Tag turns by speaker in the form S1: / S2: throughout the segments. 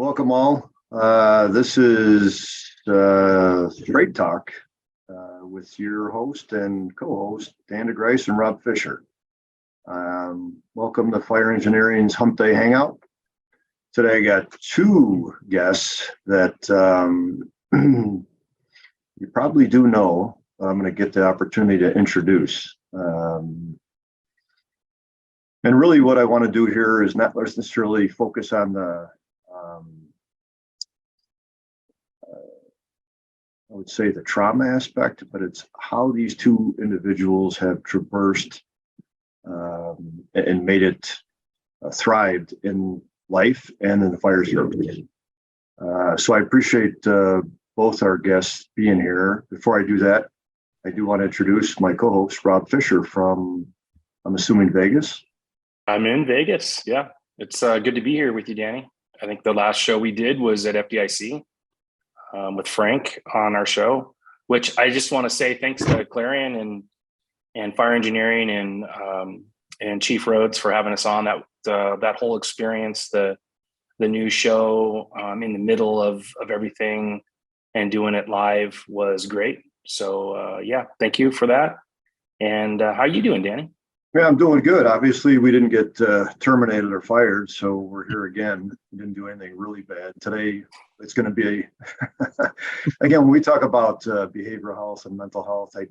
S1: Welcome all. This is Straight Talk with your host and co-host, Dan DeGryse and Rob Fisher. Welcome to Fire Engineering's Humpday Hangout. Today I got two guests that you probably do know. I'm going to get the opportunity to introduce. And really what I want to do here is not necessarily focus on the I would say the trauma aspect, but it's how these two individuals have traversed and made it thrived in life and in the fire service. So I appreciate both our guests being here. Before I do that, I do want to introduce my co-host, Rob Fisher from, I'm assuming, Vegas.
S2: I'm in Vegas. Yeah, it's good to be here with you, Danny. I think the last show we did was at FDIC with Frank on our show, which I just want to say thanks to Clarion and Fire Engineering and Chief Rhodes for having us on. That whole experience, the new show in the middle of everything and doing it live was great. So yeah, thank you for that. And how are you doing, Danny?
S1: Yeah, I'm doing good. Obviously, we didn't get terminated or fired, so we're here again. We didn't do anything really bad. Today, it's going to be, again, when we talk about behavioral health and mental health, I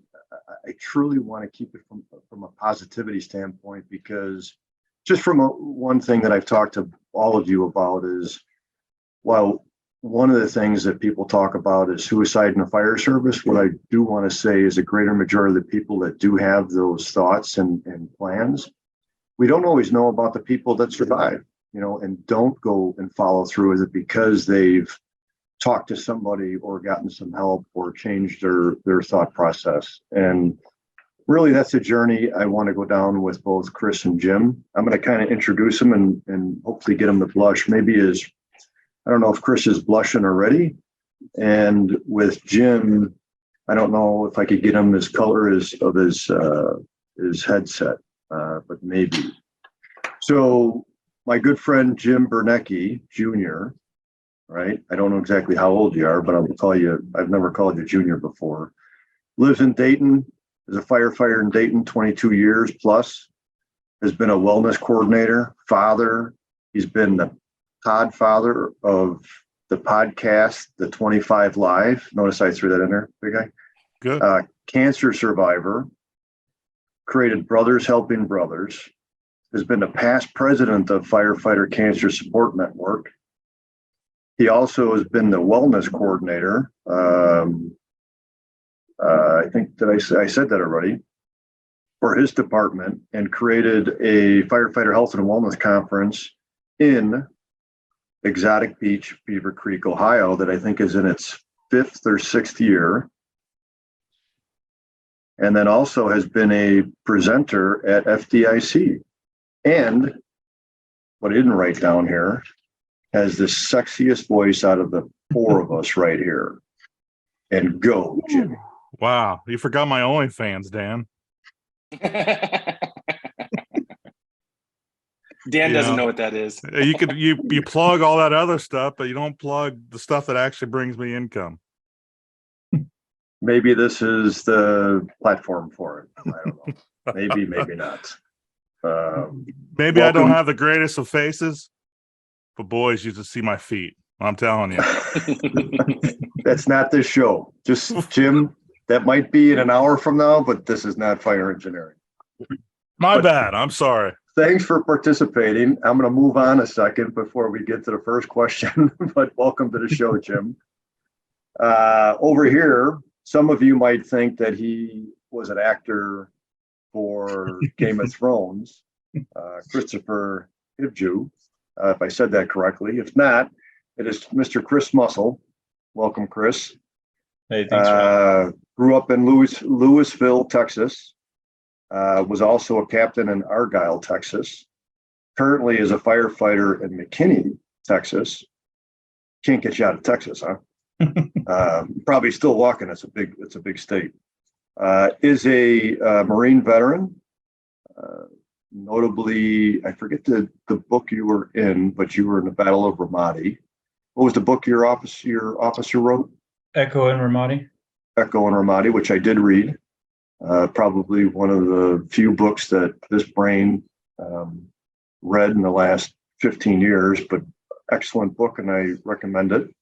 S1: truly want to keep it from a positivity standpoint, because just from one thing that I've talked to all of you about is, while one of the things that people talk about is suicide in the fire service, what I do want to say is a greater majority of the people that do have those thoughts and plans, we don't always know about the people that survive, and don't go and follow through with it because they've talked to somebody or gotten some help or changed their thought process. And really, that's a journey I want to go down with both Chris and Jim. I'm going to kind of introduce them and hopefully get them to blush. I don't know if Chris is blushing already. And with Jim, I don't know if I could get him his color of his headset, but maybe. So my good friend, Jim Burneka, Jr., right? I don't know exactly how old you are, but I've never called you Junior before. Lives in Dayton, is a firefighter in Dayton, 22 years plus, has been a wellness coordinator, father. He's been the podfather of the podcast, the 25 Live. Notice I threw that in there, big guy.
S3: Good.
S1: Cancer survivor, created Brothers Helping Brothers, has been the past president of Firefighter Cancer Support Network. He also has been the wellness coordinator. I think that I said that already, for his department, and created a firefighter health and wellness conference in Exotic Beach, Beaver Creek, Ohio, that I think is in its 5th or 6th year. And then also has been a presenter at FDIC. And what I didn't write down here, has the sexiest voice out of the four of us right here. And go, Jimmy.
S3: Wow, you forgot my OnlyFans, Dan.
S2: Dan doesn't know what that is.
S3: You plug all that other stuff, but you don't plug the stuff that actually brings me income.
S1: Maybe this is the platform for it. I don't know. Maybe not.
S3: Maybe welcome. I don't have the greatest of faces, but boys used to see my feet. I'm telling you.
S1: That's not this show. Just Jim, that might be in an hour from now, but this is not fire engineering.
S3: My bad. I'm sorry.
S1: Thanks for participating. I'm going to move on a second before we get to the first question, but welcome to the show, Jim. Over here, some of you might think that he was an actor for Game of Thrones, Christopher Ibju, if I said that correctly. If not, it is Mr. Chris Muscle. Welcome, Chris.
S4: Hey, thanks.
S1: Grew up in Louisville, Texas. Was also a captain in Argyle, Texas. Currently is a firefighter in McKinney, Texas. Can't get you out of Texas, huh? Probably still walking. It's a big state. Is a Marine veteran. Notably, I forget the book you were in, but you were in the Battle of Ramadi. What was the book your officer wrote?
S4: Echo and Ramadi.
S1: Echo and Ramadi, which I did read. Probably one of the few books that this brain read in the last 15 years, but excellent book, and I recommend it.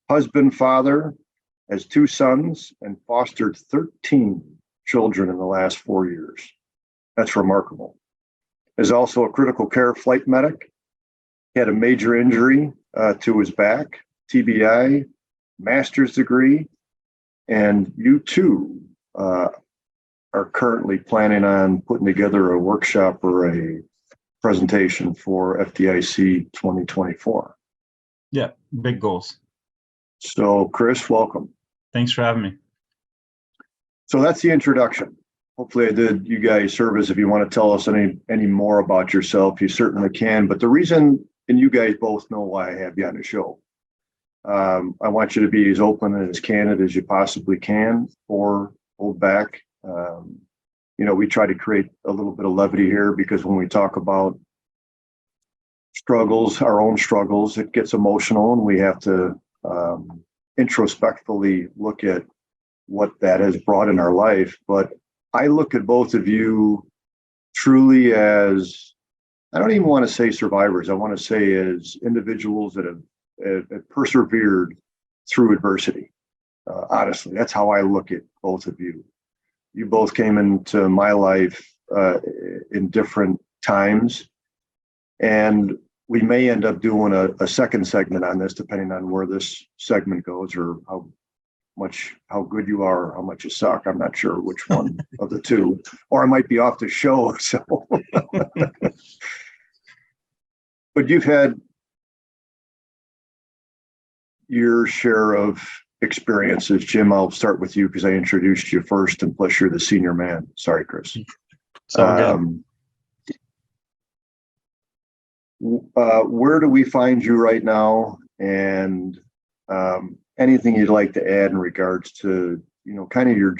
S1: Husband, father, has 2 sons and fostered 13 children in the last 4 years. That's remarkable. Is also a critical care flight medic. He had a major injury to his back, TBI, master's degree, and you too are currently planning on putting together a workshop or a presentation for FDIC 2024.
S4: Yeah, big goals.
S1: So, Chris, welcome.
S4: Thanks for having me.
S1: So that's the introduction. Hopefully I did you guys service. If you want to tell us any more about yourself, you certainly can. But the reason, and you guys both know why I have you on the show, I want you to be as open and as candid as you possibly can, or hold back. We try to create a little bit of levity here, because when we talk about struggles, our own struggles, it gets emotional, and we have to introspectively look at what that has brought in our life. But I look at both of you truly as, I don't even want to say survivors. I want to say as individuals that have persevered through adversity. Honestly, that's how I look at both of you. You both came into my life in different times, and we may end up doing a second segment on this, depending on where this segment goes, or how good you are, or how much you suck. I'm not sure which one of the two, or I might be off the show. So, but you've had your share of experiences. Jim, I'll start with you because I introduced you first, and plus you're the senior man. Sorry, Chris.
S4: So
S1: where do we find you right now, and anything you'd like to add in regards to kind of your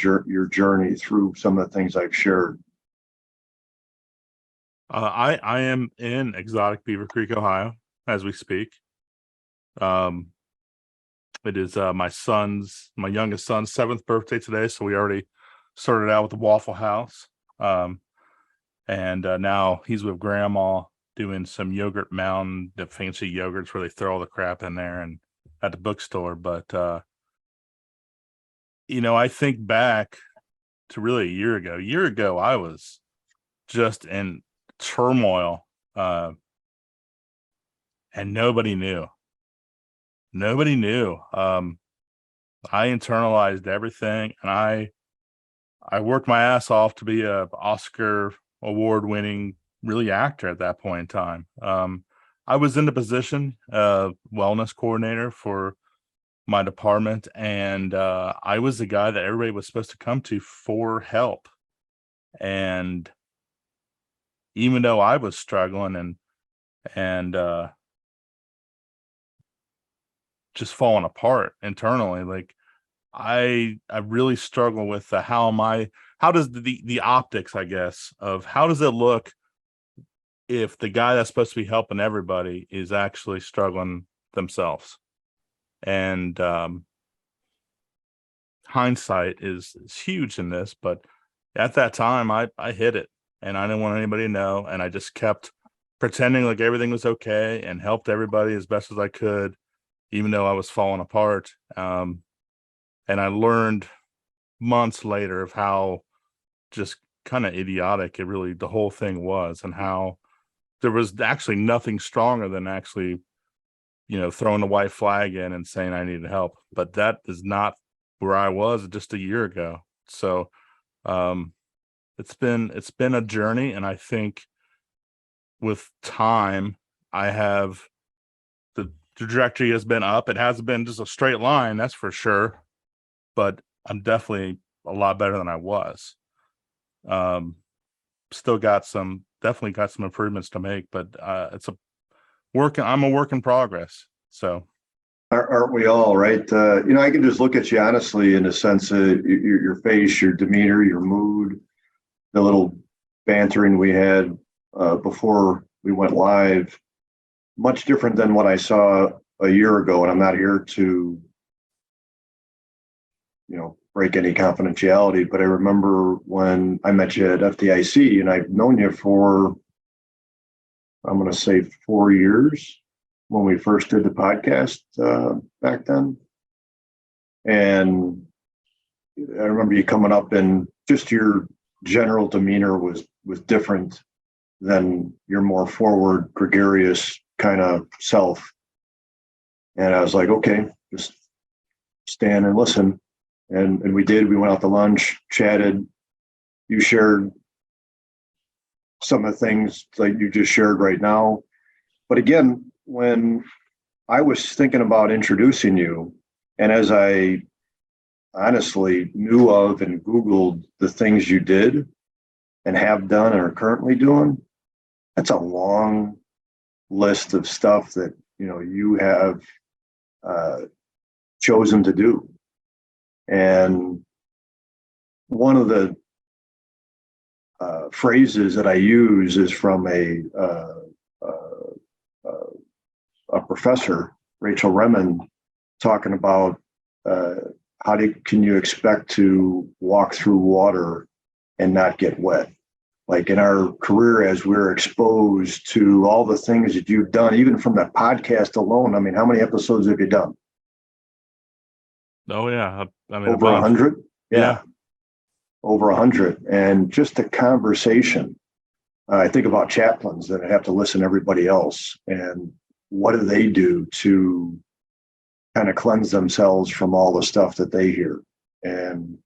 S1: journey through some of the things I've shared?
S3: I am in exotic Beaver Creek, Ohio, as we speak. It is my youngest son's 7th birthday today, so we already started out with the Waffle House, and now he's with Grandma doing some Yogurt Mountain, the fancy yogurts where they throw all the crap in there, and at the bookstore. But I think back to really a year ago. A year ago, I was just in turmoil, and nobody knew. Nobody knew. I internalized everything, and I worked my ass off to be a Oscar award-winning really actor at that point in time. I was in the position of wellness coordinator for my department, and I was the guy that everybody was supposed to come to for help. And even though I was struggling and just falling apart internally, like I really struggle with how does the optics, I guess, of how does it look if the guy that's supposed to be helping everybody is actually struggling themselves. And hindsight is huge in this, but at that time I hid it, and I didn't want anybody to know, and I just kept pretending like everything was okay and helped everybody as best as I could, even though I was falling apart. And I learned months later of how just kind of idiotic the whole thing was, and how there was actually nothing stronger than actually, throwing the white flag in and saying I needed help. But that is not where I was just a year ago. So it's been a journey, and I think with time, the trajectory has been up. It hasn't been just a straight line, that's for sure, but I'm definitely a lot better than I was. Still definitely got some improvements to make, but I'm a work in progress. So
S1: Aren't we all, right? I can just look at you honestly in the sense of your face, your demeanor, your mood, the little bantering we had before we went live. Much different than what I saw a year ago, and I'm not here to, break any confidentiality, but I remember when I met you at FDIC, and I've known you for, I'm going to say 4 years when we first did the podcast back then. And I remember you coming up, and just your general demeanor was different than your more forward, gregarious kind of self. And I was like, okay, just stand and listen. And we did. We went out to lunch, chatted. You shared some of the things like you just shared right now. But again, when I was thinking about introducing you, and as I honestly knew of and Googled the things you did and have done and are currently doing, that's a long list of stuff that, you have chosen to do. And one of the phrases that I use is from a professor, Rachel Remen, talking about can you expect to walk through water and not get wet? Like in our career, as we're exposed to all the things that you've done, even from that podcast alone. I mean, how many episodes have you done?
S3: Oh yeah, I mean
S1: Over 100.
S3: Yeah,
S1: over 100. And just a conversation. I think about chaplains that have to listen to everybody else, and what do they do to kind of cleanse themselves from all the stuff that they hear. And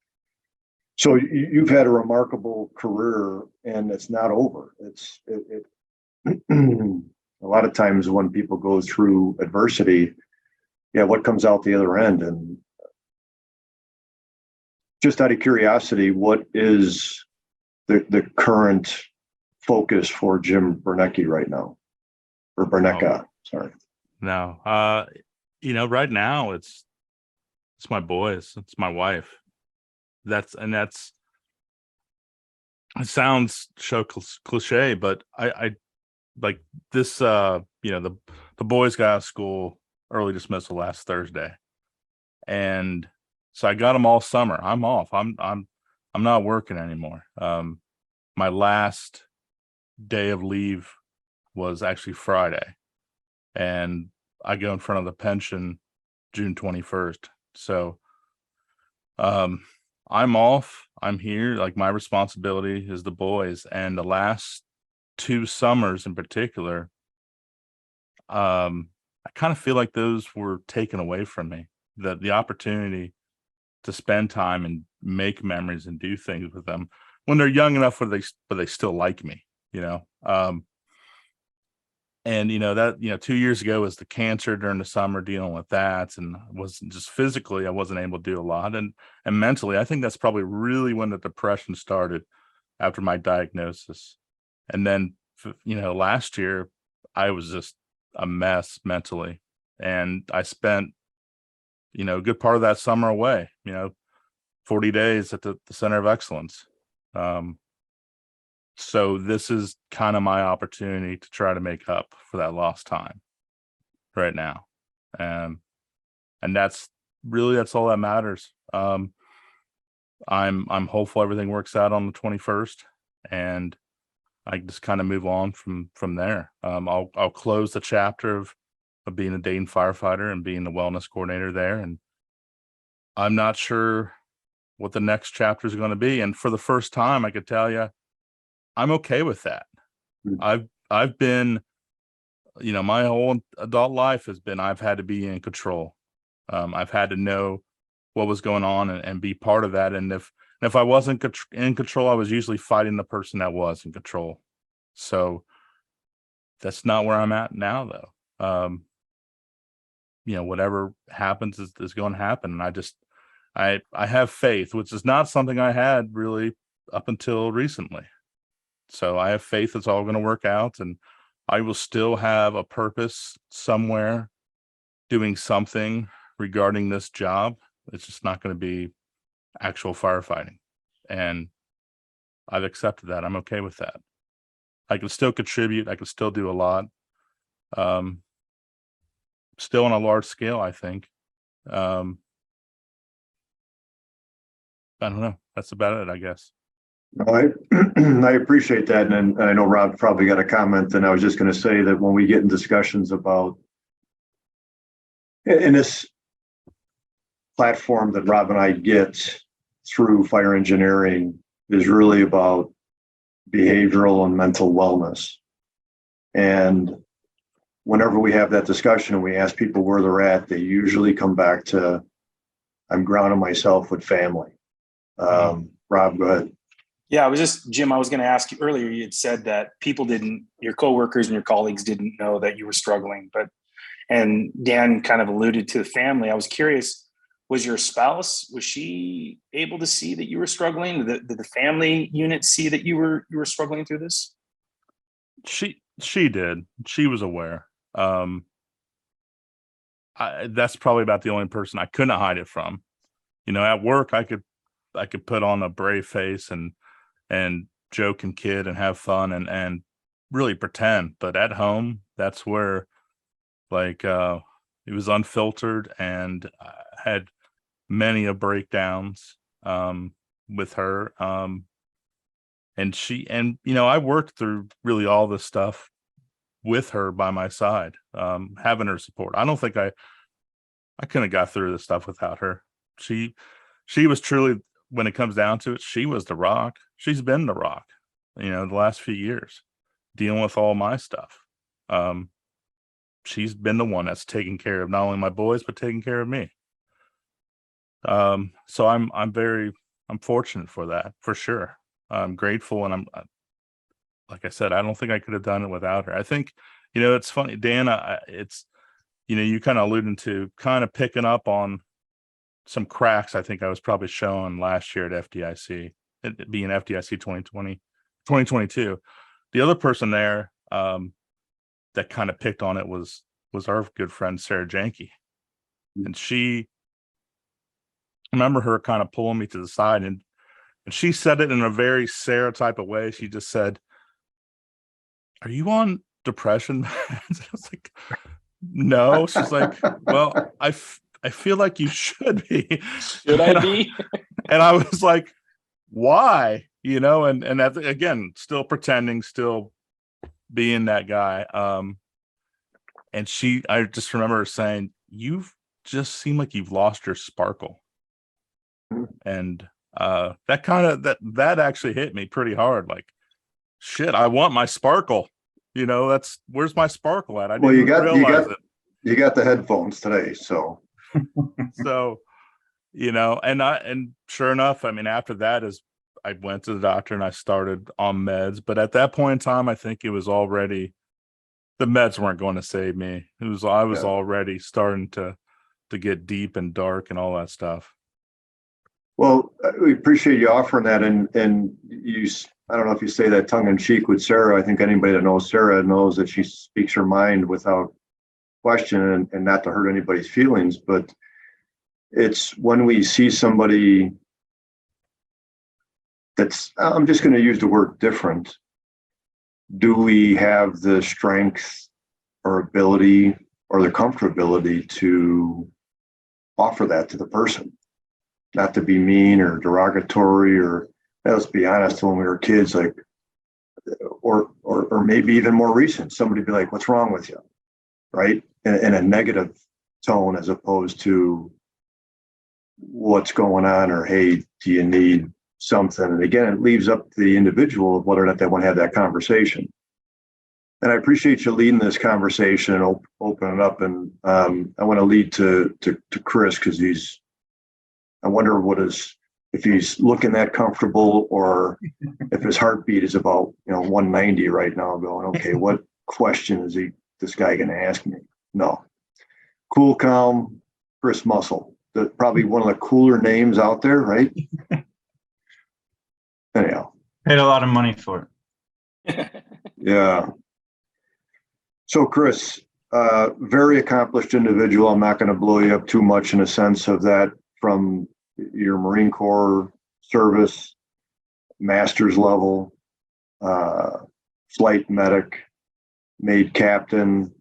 S1: so you've had a remarkable career, and it's not over. A lot of times when people go through adversity, what comes out the other end? And just out of curiosity, what is the current focus for Jim Burneka right now? Or Burneka, sorry.
S3: No, right now it's my boys, it's my wife. It sounds so cliche, but I like this. The boys got out of school early dismissal last Thursday, and so I got them all summer. I'm off. I'm not working anymore. My last day of leave was actually Friday, and I go in front of the pension June 21st. So I'm off. I'm here. Like, my responsibility is the boys. And the last 2 summers in particular, I kind of feel like those were taken away from me. The opportunity to spend time and make memories and do things with them when they're young enough where they still like me, and that 2 years ago was the cancer during the summer, dealing with that, and wasn't just physically, I wasn't able to do a lot, and mentally, I think that's probably really when the depression started after my diagnosis. And then last year I was just a mess mentally, and I spent a good part of that summer away, 40 days at the Center of Excellence. So this is kind of my opportunity to try to make up for that lost time right now. And that's all that matters. I'm hopeful everything works out on the 21st, and I just kind of move on from there. I'll close the chapter of being a Dayton firefighter and being the wellness coordinator there. And I'm not sure what the next chapter is going to be. And for the first time, I could tell you, I'm okay with that. I've been, my whole adult life has been, I've had to be in control. I've had to know what was going on and be part of that. And if I wasn't in control, I was usually fighting the person that was in control. So that's not where I'm at now, though. Whatever happens is going to happen. And I have faith, which is not something I had really up until recently. So I have faith it's all going to work out, and I will still have a purpose somewhere doing something regarding this job. It's just not going to be actual firefighting. And I've accepted that. I'm okay with that. I can still contribute. I can still do a lot. still on a large scale, I think. I don't know. That's about it, I guess.
S1: No, I appreciate that. And I know Rob probably got a comment, and I was just going to say that when we get in discussions about in this platform that Rob and I get through fire engineering is really about behavioral and mental wellness. And whenever we have that discussion and we ask people where they're at, they usually come back to, I'm grounding myself with family. Rob, go ahead.
S2: Yeah, Jim, I was going to ask you earlier, you had said that your coworkers and your colleagues didn't know that you were struggling, and Dan kind of alluded to the family. I was curious, was your spouse, was she able to see that you were struggling? Did the family unit see that you were struggling through this?
S3: She did. She was aware. That's probably about the only person I couldn't hide it from. At work, I could put on a brave face and joke and kid and have fun and really pretend. But at home, that's where it was unfiltered, and I had many a breakdowns with her. And I worked through really all this stuff with her by my side, having her support. I don't think I couldn't have got through this stuff without her. She was truly, when it comes down to it, she was the rock. She's been the rock, the last few years, dealing with all my stuff. She's been the one that's taking care of not only my boys, but taking care of me. So I'm fortunate for that, for sure. I'm grateful, and like I said, I don't think I could have done it without her. I think, it's funny, Dan, you kind of alluding to kind of picking up on some cracks I think I was probably showing last year at FDIC, it being FDIC 2022. The other person there that kind of picked on it was our good friend Sarah Janke. And I remember her kind of pulling me to the side, and she said it in a very Sarah type of way. She just said, "Are you on depression?" I was like, "No." She's like, "Well, I feel like you should be."
S2: Should I be?
S3: And I was like, "Why?" And that, again, still pretending, still being that guy. And I just remember her saying, "You've just seem like you've lost your sparkle." And that kind of that actually hit me pretty hard. Like, shit, I want my sparkle. Where's my sparkle at? I didn't realize it.
S1: You got the headphones today, so.
S3: So, and sure enough, after that I went to the doctor and I started on meds. But at that point in time, I think it was already, the meds weren't going to save me. I was already starting to get deep and dark and all that stuff.
S1: Well, we appreciate you offering that, and you. I don't know if you say that tongue in cheek with Sarah. I think anybody that knows Sarah knows that she speaks her mind without question, and not to hurt anybody's feelings. But it's when we see somebody that's, I'm just going to use the word different. Do we have the strength or ability or the comfortability to offer that to the person? Not to be mean or derogatory, or let's be honest, when we were kids, like, or maybe even more recent, somebody be like, "What's wrong with you?" Right? In a negative tone, as opposed to "What's going on?" or "Hey, do you need something?" And again, it leaves up to the individual of whether or not they want to have that conversation. And I appreciate you leading this conversation and opening up. And I want to lead to Chris, because I wonder if he's looking that comfortable, or if his heartbeat is about 190 right now, going, okay, what question is this guy going to ask me? No. Cool, calm, Chris Muscle. Probably one of the cooler names out there, right? Anyhow.
S4: Paid a lot of money for
S2: it.
S1: Yeah. So Chris, very accomplished individual. I'm not going to blow you up too much in a sense of that, from your Marine Corps service, master's level, flight medic, made captain,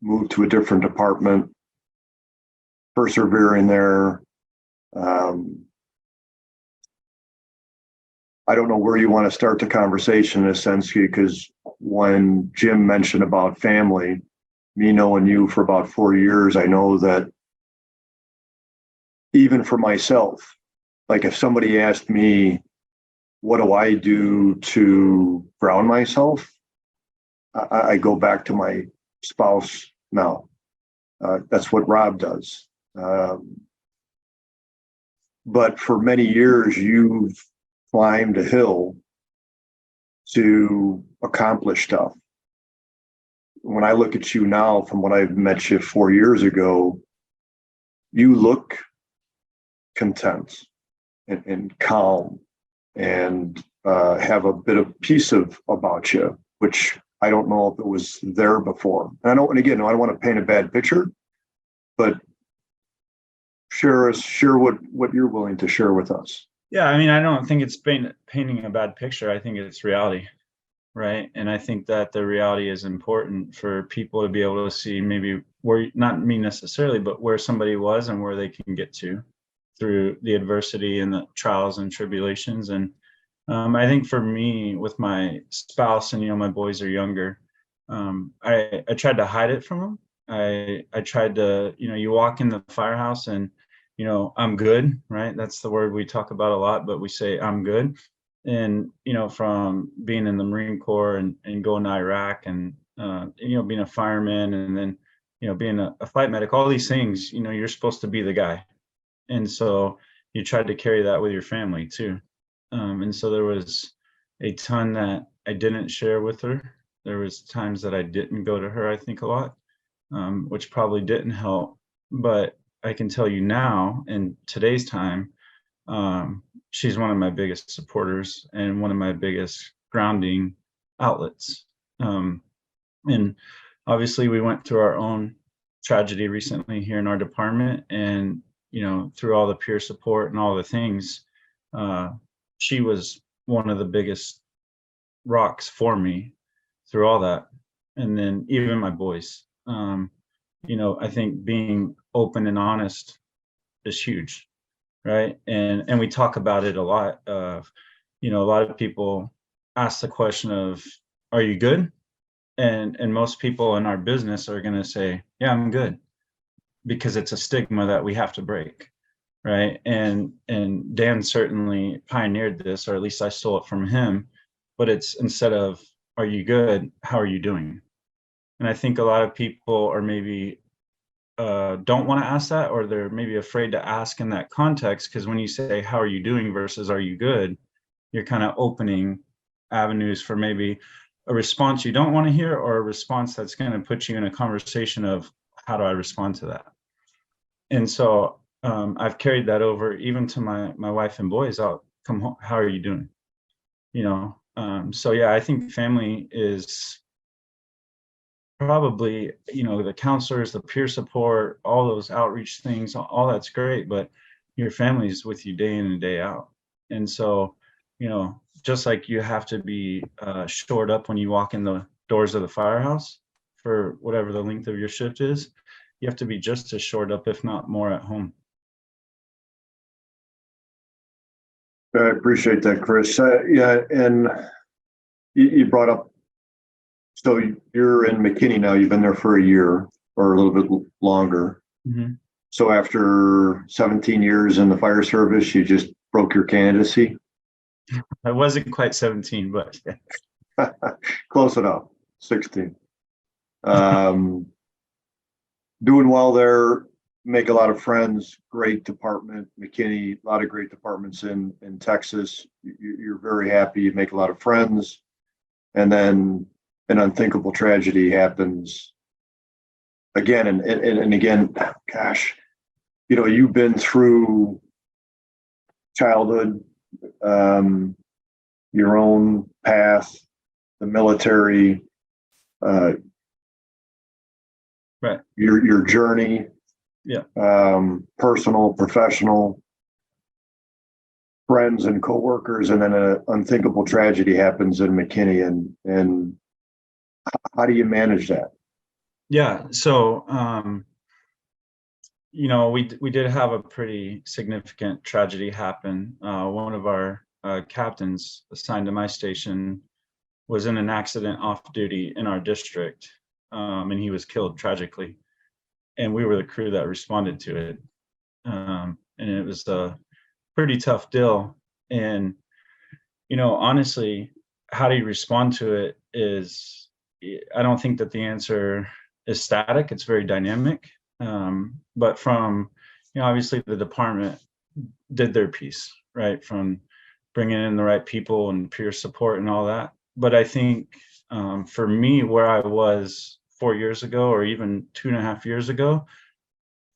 S1: moved to a different department, persevering there. I don't know where you want to start the conversation in a sense, because when Jim mentioned about family, me knowing you for about 4 years, I know that even for myself, like if somebody asked me, what do I do to ground myself? I go back to my spouse now. That's what Rob does. But for many years, you've climbed a hill to accomplish stuff. When I look at you now, from what I've met you 4 years ago, you look content and calm and have a bit of peace about you, which I don't know if it was there before. And I don't want to paint a bad picture, but share what you're willing to share with us.
S4: Yeah, I mean, I don't think it's painting a bad picture. I think it's reality, right? And I think that the reality is important for people to be able to see maybe where, not me necessarily, but where somebody was and where they can get to through the adversity and the trials and tribulations. And I think for me, with my spouse, and my boys are younger, I tried to hide it from them. I tried to, you walk in the firehouse and I'm good, right? That's the word we talk about a lot, but we say I'm good. And from being in the Marine Corps and going to Iraq and being a fireman, and then being a flight medic, all these things, you're supposed to be the guy. And so you tried to carry that with your family too. And so there was a ton that I didn't share with her. There was times that I didn't go to her, I think, a lot, which probably didn't help. But I can tell you now, in today's time, she's one of my biggest supporters and one of my biggest grounding outlets. And obviously we went through our own tragedy recently here in our department, and through all the peer support and all the things, she was one of the biggest rocks for me through all that. And then even my boys, I think being open and honest is huge, right? And we talk about it a lot. A lot of people ask the question of, are you good? And most people in our business are going to say, yeah, I'm good, because it's a stigma that we have to break, right? And Dan certainly pioneered this, or at least I stole it from him. But it's, instead of are you good, how are you doing? And I think a lot of people are maybe don't want to ask that, or they're maybe afraid to ask in that context, because when you say how are you doing versus are you good, you're kind of opening avenues for maybe a response you don't want to hear, or a response that's going to put you in a conversation of how do I respond to that. And so I've carried that over even to my wife and boys. I'll come home, how are you doing? So yeah, I think family is probably, the counselors, the peer support, all those outreach things, all that's great, but your family's with you day in and day out. And so, just like you have to be shored up when you walk in the doors of the firehouse for whatever the length of your shift is, you have to be just as shored up, if not more, at home.
S1: I appreciate that, Chris. Yeah, and you brought up, so you're in McKinney now. You've been there for a year or a little bit longer.
S4: Mm-hmm.
S1: So after 17 years in the fire service, you just broke your candidacy?
S4: I wasn't quite 17, but yeah.
S1: Close enough, 16. Doing well there, make a lot of friends, great department, McKinney, a lot of great departments in Texas. You're very happy, you make a lot of friends, and then an unthinkable tragedy happens again and again. Gosh, you've been through childhood, your own path, the military,
S4: right,
S1: your journey,
S4: yeah,
S1: personal, professional, friends and coworkers, and then an unthinkable tragedy happens in McKinney. And how do you manage that?
S4: Yeah. So, we did have a pretty significant tragedy happen. One of our captains assigned to my station was in an accident off duty in our district, and he was killed tragically. And we were the crew that responded to it. And it was a pretty tough deal. And, honestly, how do you respond to it is, I don't think that the answer is static, it's very dynamic. But from, obviously the department did their piece, right? From bringing in the right people and peer support and all that. But I think for me, where I was 4 years ago, or even 2.5 years ago,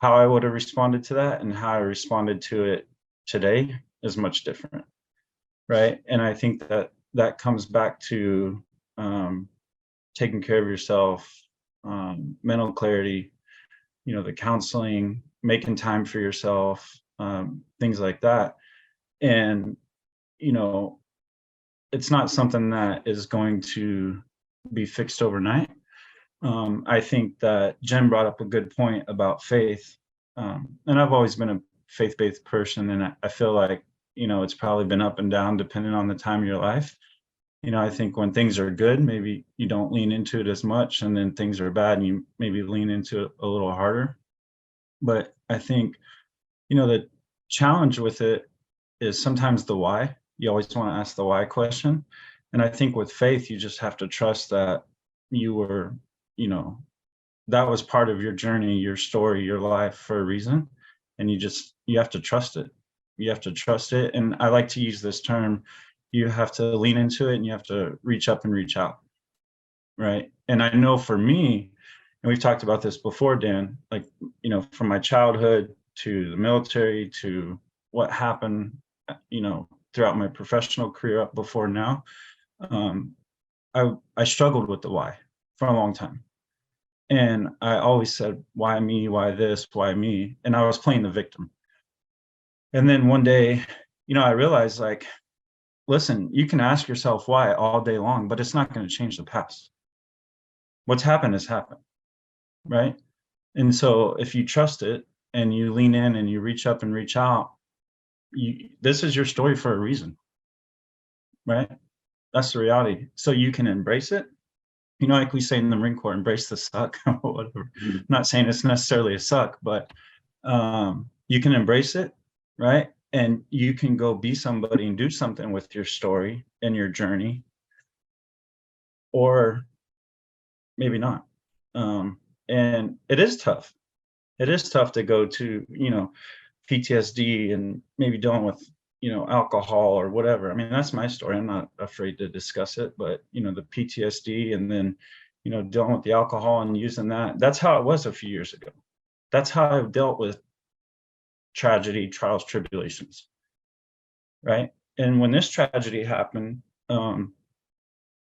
S4: how I would have responded to that and how I responded to it today is much different, right? And I think that that comes back to taking care of yourself, mental clarity, the counseling, making time for yourself, things like that. And, it's not something that is going to be fixed overnight. I think that Jen brought up a good point about faith. And I've always been a faith-based person, and I feel like, it's probably been up and down depending on the time of your life. I think when things are good, maybe you don't lean into it as much, and then things are bad and you maybe lean into it a little harder. But I think, the challenge with it is sometimes the why. You always want to ask the why question. And I think with faith, you just have to trust that you were, that was part of your journey, your story, your life for a reason. And you have to trust it. You have to trust it. And I like to use this term, you have to lean into it and you have to reach up and reach out. Right. And I know for me, and we've talked about this before, Dan, like, from my childhood to the military to what happened, throughout my professional career up before now, I struggled with the why for a long time. And I always said, why me? Why this? Why me? And I was playing the victim. And then one day, I realized, like, listen, you can ask yourself why all day long, but it's not going to change the past. What's happened has happened, right? And so if you trust it and you lean in and you reach up and reach out, this is your story for a reason, right? That's the reality. So you can embrace it. Like we say in the Marine Corps, embrace the suck, or whatever. I'm not saying it's necessarily a suck, but you can embrace it, right? And you can go be somebody and do something with your story and your journey, or maybe not. And it is tough. It is tough to go to, PTSD and maybe dealing with, alcohol or whatever. I mean, that's my story. I'm not afraid to discuss it, but, the PTSD and then, dealing with the alcohol and using that, that's how it was a few years ago. That's how I've dealt with tragedy, trials, tribulations, right? And when this tragedy happened,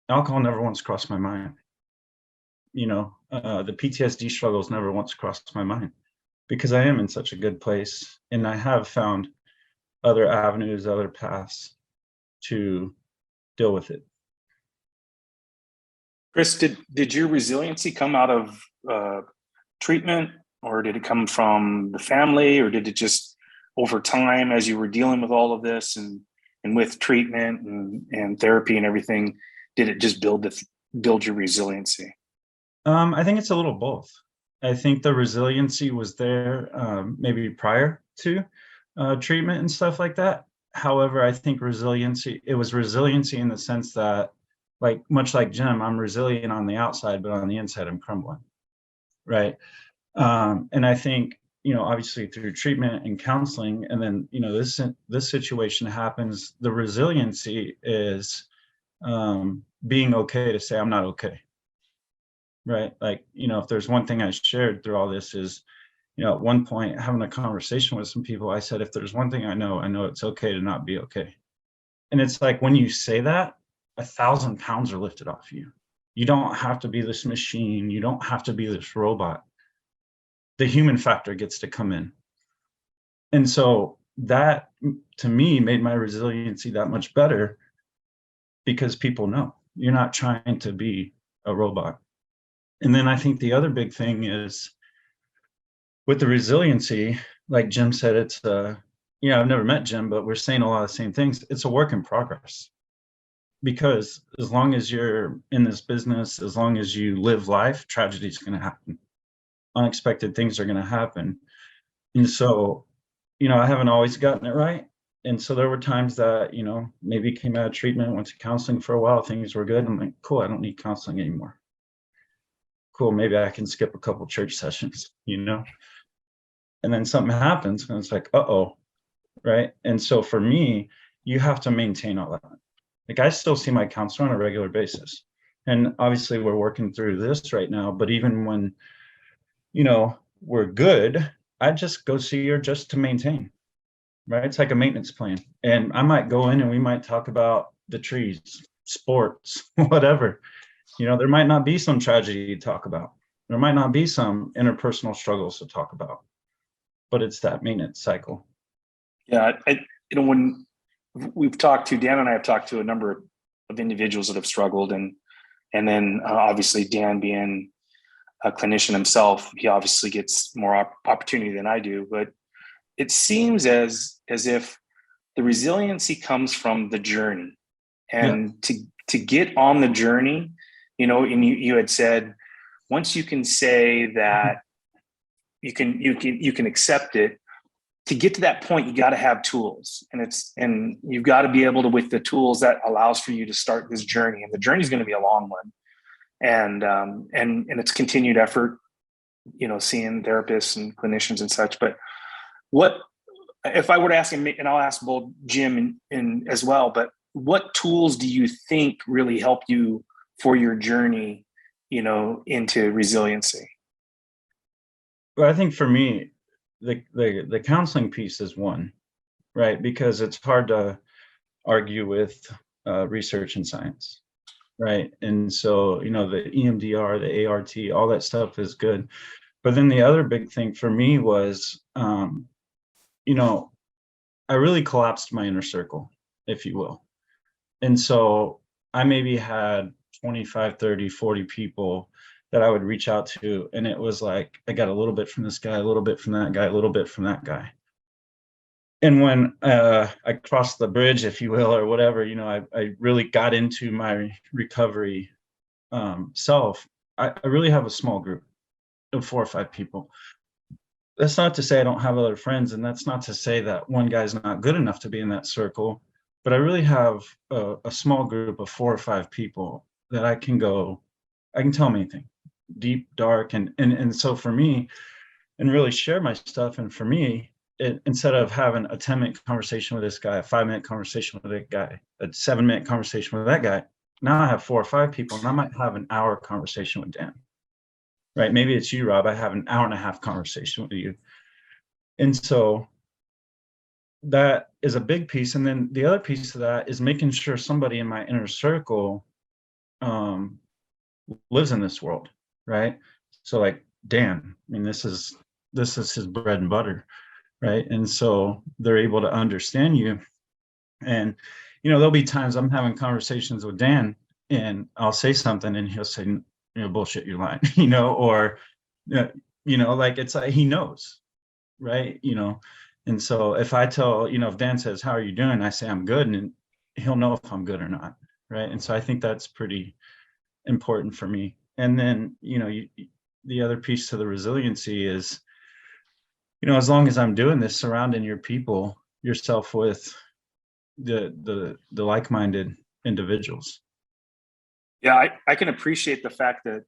S4: alcohol never once crossed my mind. The PTSD struggles never once crossed my mind, because I am in such a good place and I have found other avenues, other paths to deal with it.
S2: Chris, did your resiliency come out of treatment, or did it come from the family, or did it just over time as you were dealing with all of this and with treatment and therapy and everything, did it just build your resiliency?
S4: I think it's a little both. I think the resiliency was there maybe prior to treatment and stuff like that. However, I think it was resiliency in the sense that, like, much like Jim, I'm resilient on the outside, but on the inside, I'm crumbling. Right. And I think, obviously through treatment and counseling, and then, this situation happens, the resiliency is being okay to say, I'm not okay. Right. Like, if there's one thing I shared through all this is, at one point having a conversation with some people, I said, if there's one thing I know it's okay to not be okay. And it's like, when you say that, 1,000 pounds are lifted off you. You don't have to be this machine. You don't have to be this robot. The human factor gets to come in. And so that, to me, made my resiliency that much better, because people know you're not trying to be a robot. And then I think the other big thing is with the resiliency, like Jim said, it's I've never met Jim, but we're saying a lot of the same things. It's a work in progress, because as long as you're in this business, as long as you live life, tragedy is going to happen. Unexpected things are going to happen. And so, I haven't always gotten it right. And so there were times that, maybe came out of treatment, went to counseling for a while, things were good. I'm like, cool, I don't need counseling anymore. Cool, maybe I can skip a couple church sessions, And then something happens and it's like, uh-oh, right? And so for me, you have to maintain all that. Like, I still see my counselor on a regular basis. And obviously we're working through this right now, but even when, we're good, I just go see her just to maintain, right? It's like a maintenance plan. And I might go in and we might talk about the trees, sports, whatever. There might not be some tragedy to talk about. There might not be some interpersonal struggles to talk about, but it's that maintenance cycle.
S2: Yeah. When we've talked to, Dan and I have talked to a number of individuals that have struggled, and then obviously Dan being a clinician himself, he obviously gets more opportunity than I do, but it seems as if the resiliency comes from the journey, and to get on the journey, and you had said, once you can say that you can accept it, to get to that point, you got to have tools, and you've got to be able to, with the tools that allows for you to start this journey. And the journey is going to be a long one. And it's continued effort, seeing therapists and clinicians and such. But what, if I were to ask him, and I'll ask both Jim and as well, but what tools do you think really help you for your journey, into resiliency?
S4: Well, I think for me, the counseling piece is one, right? Because it's hard to argue with research and science. Right. And so, the EMDR, the ART, all that stuff is good. But then the other big thing for me was, I really collapsed my inner circle, if you will. And so I maybe had 25, 30, 40 people that I would reach out to. And it was like, I got a little bit from this guy, a little bit from that guy, a little bit from that guy. And when I crossed the bridge, if you will, or whatever, I really got into my recovery self. I really have a small group of 4 or 5 people. That's not to say I don't have other friends, and that's not to say that one guy's not good enough to be in that circle, but I really have a small group of 4 or 5 people that I can tell them anything, deep, dark, and so for me, and really share my stuff. And for me, instead of having a 10-minute conversation with this guy, a 5-minute conversation with that guy, a 7-minute conversation with that guy, now I have 4 or 5 people, and I might have an hour conversation with Dan, right? Maybe it's you, Rob. I have an hour and a half conversation with you. And so that is a big piece. And then the other piece of that is making sure somebody in my inner circle lives in this world, right? So like Dan, I mean, this is his bread and butter. Right. And so they're able to understand you. And, there'll be times I'm having conversations with Dan and I'll say something and he'll say, bullshit, you're lying, or, like, it's like, he knows. Right. And so if I tell, if Dan says, how are you doing? I say, I'm good. And he'll know if I'm good or not. Right. And so I think that's pretty important for me. And then, the other piece to the resiliency is, as long as I'm doing this, surrounding yourself with the like-minded individuals.
S2: Yeah, I can appreciate the fact that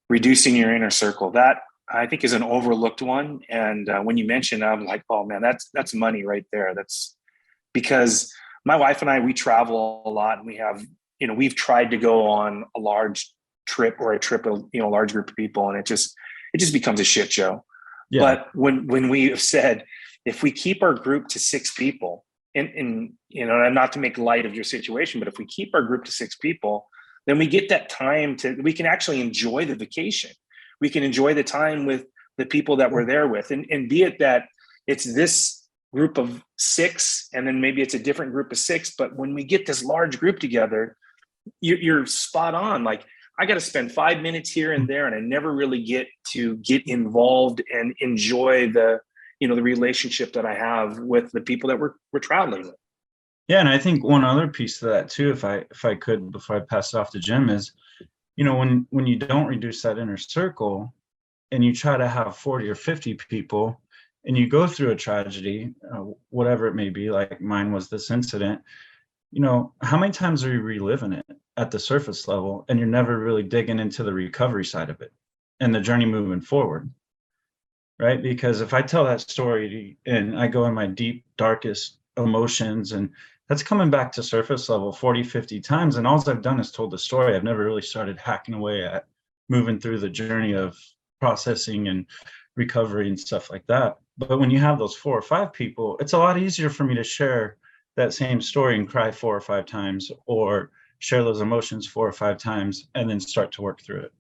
S2: reducing your inner circle, that I think is an overlooked one. And when you mentioned, I'm like, oh man, that's money right there. That's because my wife and I, we travel a lot, and we have, we've tried to go on a large trip or a large group of people, and it just becomes a shit show. Yeah. But when we have said, if we keep our group to 6 people, and not to make light of your situation, but if we keep our group to 6 people, then we get that time we can actually enjoy the vacation. We can enjoy the time with the people that we're there with, and be it that it's this group of 6, and then maybe it's a different group of 6. But when we get this large group together, you're spot on. Like, I got to spend 5 minutes here and there, and I never really get involved and enjoy the relationship that I have with the people that we're traveling with.
S4: Yeah, and I think one other piece to that too, if I could, before I pass it off to Jim, is, when you don't reduce that inner circle and you try to have 40 or 50 people and you go through a tragedy, whatever it may be, like mine was this incident, how many times are you reliving it at the surface level, and you're never really digging into the recovery side of it and the journey moving forward, right? Because if I tell that story and I go in my deep, darkest emotions, and that's coming back to surface level 40, 50 times, and all I've done is told the story. I've never really started hacking away at moving through the journey of processing and recovery and stuff like that. But when you have those 4 or 5 people, it's a lot easier for me to share that same story and cry 4 or 5 times, or share those emotions 4 or 5 times, and then start to work through it.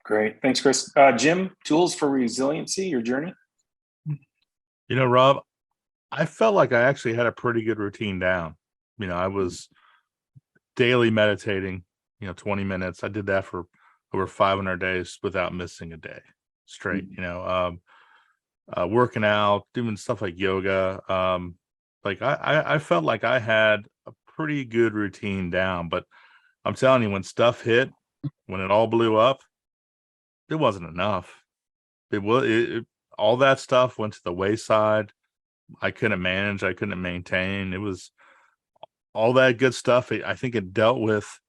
S2: Great. Thanks, Chris. Jim, tools for resiliency, your journey?
S3: Rob, I felt like I actually had a pretty good routine down. I was daily meditating, 20 minutes. I did that for over 500 days without missing a day straight, working out, doing stuff like yoga. I felt like I had a pretty good routine down, but I'm telling you, when stuff hit, when it all blew up, it wasn't enough. All that stuff went to the wayside. I couldn't manage. I couldn't maintain. It was all that good stuff. I think it dealt with,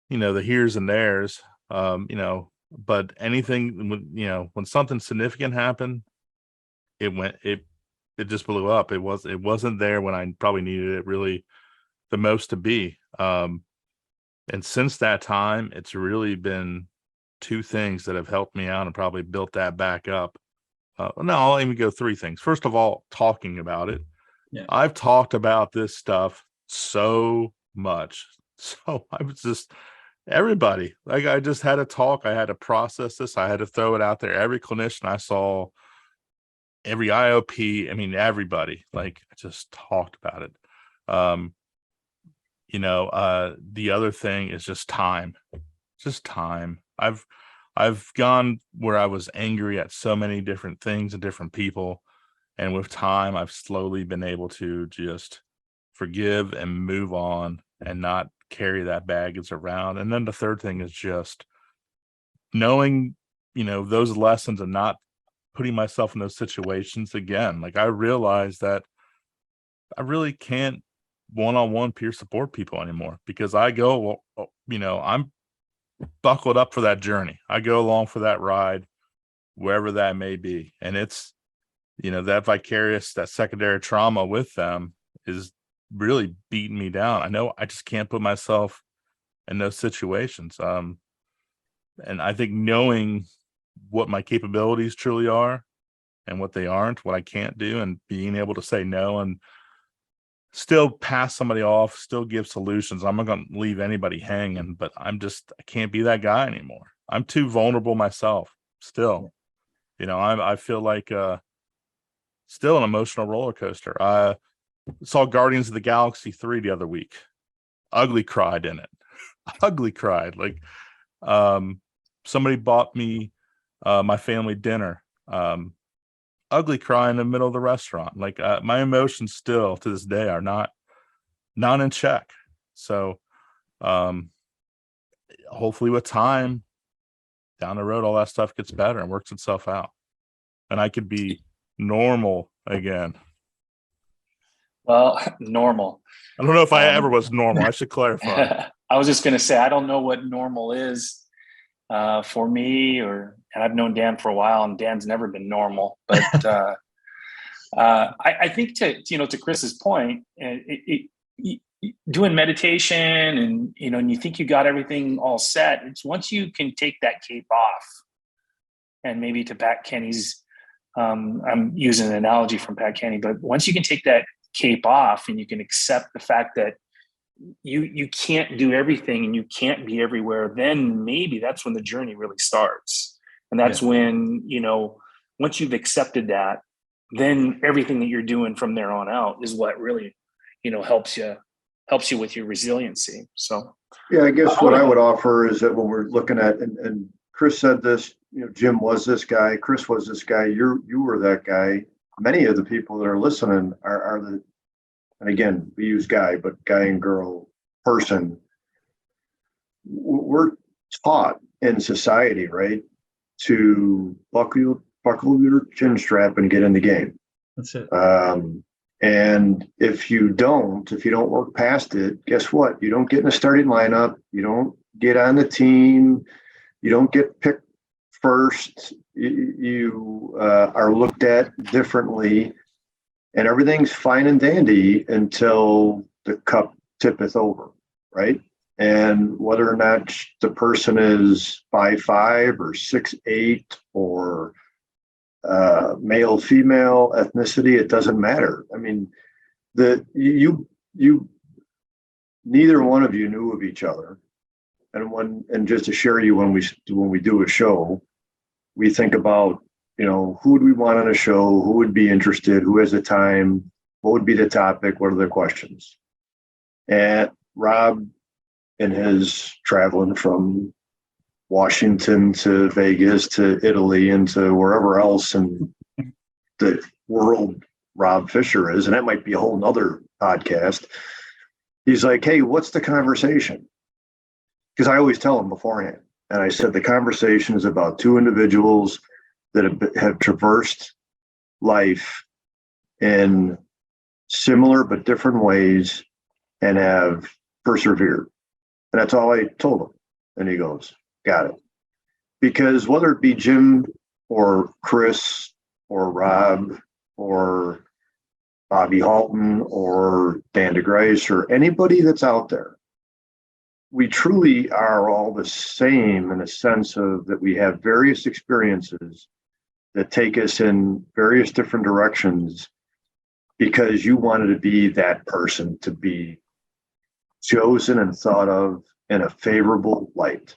S3: the here's and there's, but anything, when something significant happened, it just blew up. It wasn't there when I probably needed it really the most to be. And since that time, it's really been 2 things that have helped me out and probably built that back up. No, I'll even go 3 things. First of all, talking about it.
S4: Yeah.
S3: I've talked about this stuff so much. So I was just, everybody, like, I just had to talk. I had to process this. I had to throw it out there. Every clinician I saw, every IOP, everybody, like, I just talked about it. The other thing is just time. I've gone where I was angry at so many different things and different people, and with time, I've slowly been able to just forgive and move on and not carry that baggage around. And then the third thing is just knowing, those lessons and not putting myself in those situations again. Like, I realized that I really can't one-on-one peer support people anymore, because I go, I'm buckled up for that journey. I go along for that ride, wherever that may be. And it's, that vicarious, that secondary trauma with them is really beating me down. I know I just can't put myself in those situations. And I think knowing what my capabilities truly are and what they aren't, what I can't do, and being able to say no and still pass somebody off, still give solutions. I'm not going to leave anybody hanging, but I can't be that guy anymore. I'm too vulnerable myself still. I feel like still an emotional roller coaster. I saw Guardians of the Galaxy 3 the other week. Ugly cried in it. Ugly cried. Like, somebody bought me my family dinner. Ugly cry in the middle of the restaurant. Like, my emotions still to this day are not in check. So hopefully with time down the road, all that stuff gets better and works itself out, and I could be normal again.
S2: Well, normal.
S3: I don't know if I ever was normal. I should clarify.
S2: I was just going to say, I don't know what normal is for me, and I've known Dan for a while, and Dan's never been normal. But I think to Chris's point, doing meditation and and you think you got everything all set. It's once you can take that cape off, and maybe to Pat Kenny's, I'm using an analogy from Pat Kenny, but once you can take that cape off and you can accept the fact that you can't do everything and you can't be everywhere, then maybe that's when the journey really starts. And that's when, once you've accepted that, then everything that you're doing from there on out is what really, helps you with your resiliency. So
S1: Yeah, I guess what I would offer is that when we're looking at, and Chris said this, Jim was this guy, Chris was this guy, you were that guy. Many of the people that are listening are the, and again, we use guy, but guy and girl person. We're taught in society, right, to buckle your chin strap and get in the game.
S4: That's it.
S1: And if you don't work past it, guess what? You don't get in the starting lineup. You don't get on the team. You don't get picked first. You are looked at differently, and everything's fine and dandy until the cup tippeth over, right? And whether or not the person is 5'5" or 6'8" or male, female, ethnicity, it doesn't matter. I mean, you neither one of you knew of each other. And just to share you, when we do a show, we think about, who would we want on a show, who would be interested, who has the time, what would be the topic, what are the questions. And Rob, in his traveling from Washington to Vegas to Italy and to wherever else in the world Rob Fisher is, and that might be a whole nother podcast. He's like, hey, what's the conversation? Because I always tell him beforehand. And I said, the conversation is about two individuals that have traversed life in similar but different ways and have persevered. And that's all I told him. And he goes, got it. Because whether it be Jim or Chris or Rob or Bobby Halton or Dan DeGryse or anybody that's out there, we truly are all the same in a sense of that we have various experiences that take us in various different directions because you wanted to be that person, to be chosen and thought of in a favorable light.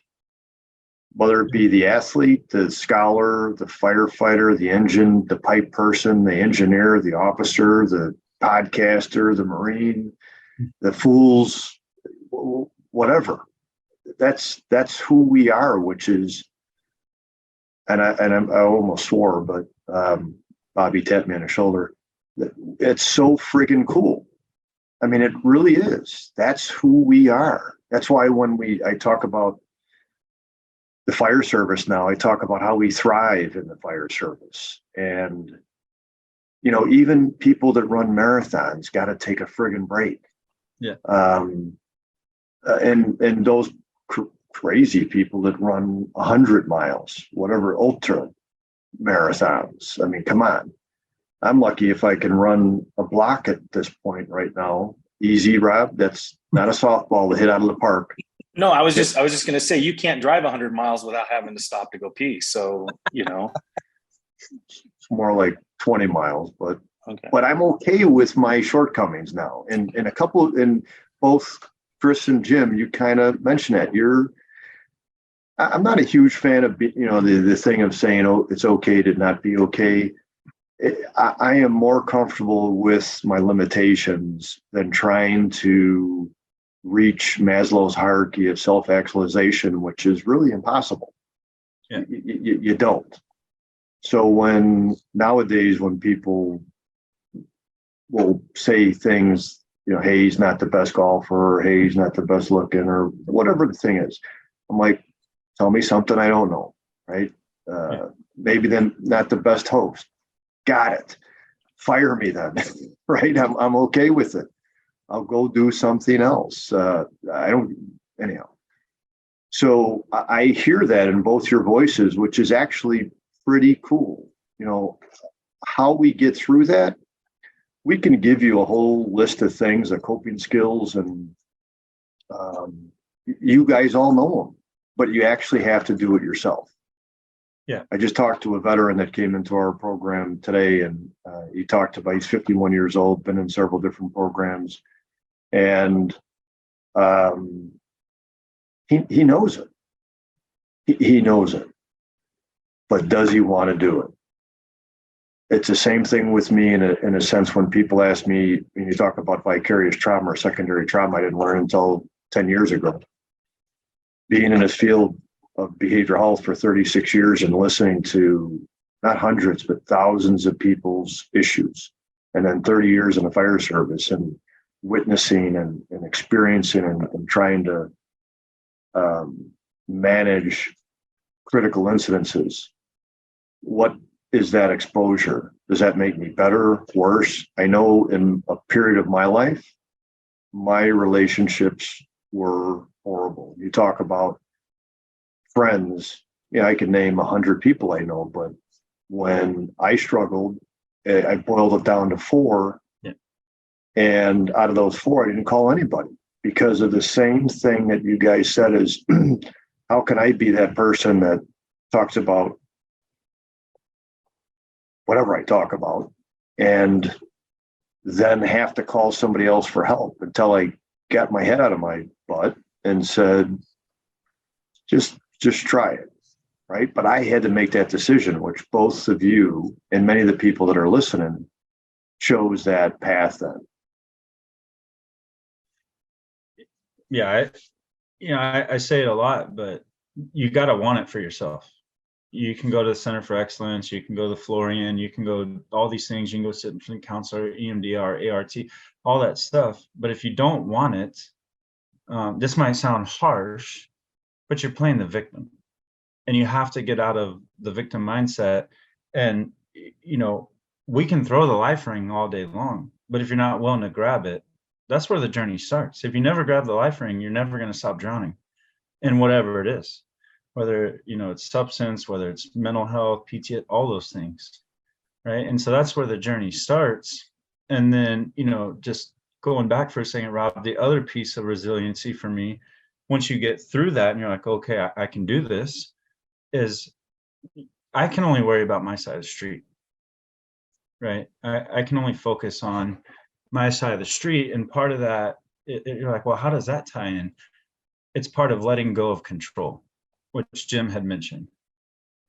S1: Whether it be the athlete, the scholar, the firefighter, the engine, the pipe person, the engineer, the officer, the podcaster, the Marine, the fools, whatever. That's who we are, which is, and I almost swore, but Bobby tapped me on the shoulder. It's so friggin' cool. I mean, it really is. That's who we are. That's why when I talk about the fire service now, I talk about how we thrive in the fire service. And, even people that run marathons got to take a friggin' break.
S4: Yeah.
S1: And those crazy people that run 100 miles, whatever, ultra marathons. I mean, come on. I'm lucky if I can run a block at this point right now. Easy, Rob. That's not a softball to hit out of the park.
S2: No, I was just going to say, you can't drive 100 miles without having to stop to go pee. So,
S1: It's more like 20 miles, but
S2: okay.
S1: But I'm okay with my shortcomings now. And in both Chris and Jim, you kind of mentioned that I'm not a huge fan of, the thing of saying, oh, it's okay to not be okay. I am more comfortable with my limitations than trying to reach Maslow's hierarchy of self-actualization, which is really impossible.
S4: Yeah.
S1: You don't. So nowadays when people will say things, hey, he's not the best golfer, or hey, he's not the best looking, or whatever the thing is, I'm like, tell me something I don't know, right? Maybe then not the best host. Got it. Fire me then, right? I'm okay with it. I'll go do something else. Anyhow. So I hear that in both your voices, which is actually pretty cool. How we get through that, we can give you a whole list of things, the coping skills, and you guys all know them, but you actually have to do it yourself.
S4: Yeah.
S1: I just talked to a veteran that came into our program today, and he talked about, he's 51 years old, been in several different programs, and he knows it. He knows it, but does he want to do it? It's the same thing with me in a sense. When people ask me, when you talk about vicarious trauma or secondary trauma, I didn't learn until 10 years ago. being in this field of behavioral health for 36 years and listening to not hundreds, but thousands of people's issues. And then 30 years in the fire service and witnessing and experiencing and trying to manage critical incidences. What is that exposure? Does that make me better, worse? I know in a period of my life, my relationships were horrible. You talk about friends, I could name 100 people I know, but when I struggled, I boiled it down to 4.
S4: Yeah.
S1: And out of those 4, I didn't call anybody because of the same thing that you guys said is, how can I be that person that talks about whatever I talk about and then have to call somebody else for help until I got my head out of my butt and said, just try it. Right. But I had to make that decision, which both of you and many of the people that are listening chose that path then.
S4: Yeah. I say it a lot, but you got to want it for yourself. You can go to the Center for Excellence, you can go to the Florian, you can go all these things, you can go sit in front of counselor, EMDR, ART, all that stuff. But if you don't want it, this might sound harsh, but you're playing the victim. And you have to get out of the victim mindset. And, we can throw the life ring all day long, but if you're not willing to grab it, that's where the journey starts. If you never grab the life ring, you're never going to stop drowning in whatever it is, whether, it's substance, whether it's mental health, PTSD, all those things. Right. And so that's where the journey starts. And then, just going back for a second, Rob, the other piece of resiliency for me, once you get through that and you're like, okay, I can do this, is I can only worry about my side of the street, right? I can only focus on my side of the street. And part of that, you're like, well, how does that tie in? It's part of letting go of control, which Jim had mentioned,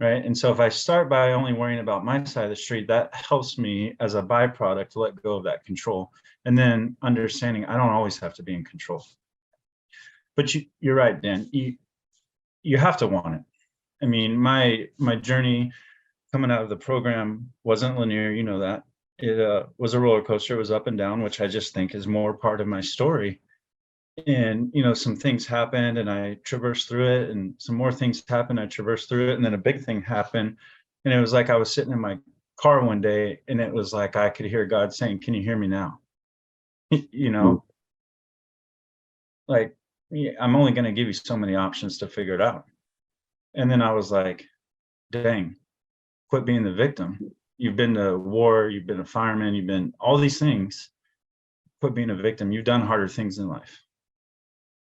S4: right? And so if I start by only worrying about my side of the street, that helps me as a byproduct to let go of that control. And then understanding I don't always have to be in control. But you're right, Dan. You have to want it. I mean, my journey coming out of the program wasn't linear, that. It was a roller coaster. It was up and down, which I just think is more part of my story. And, some things happened and I traversed through it, and some more things happened. I traversed through it. And then a big thing happened. And it was like I was sitting in my car one day and it was like I could hear God saying, "Can you hear me now?" Like, I'm only going to give you so many options to figure it out. And then I was like, dang, quit being the victim. You've been to war, you've been a fireman, you've been all these things. Quit being a victim. You've done harder things in life,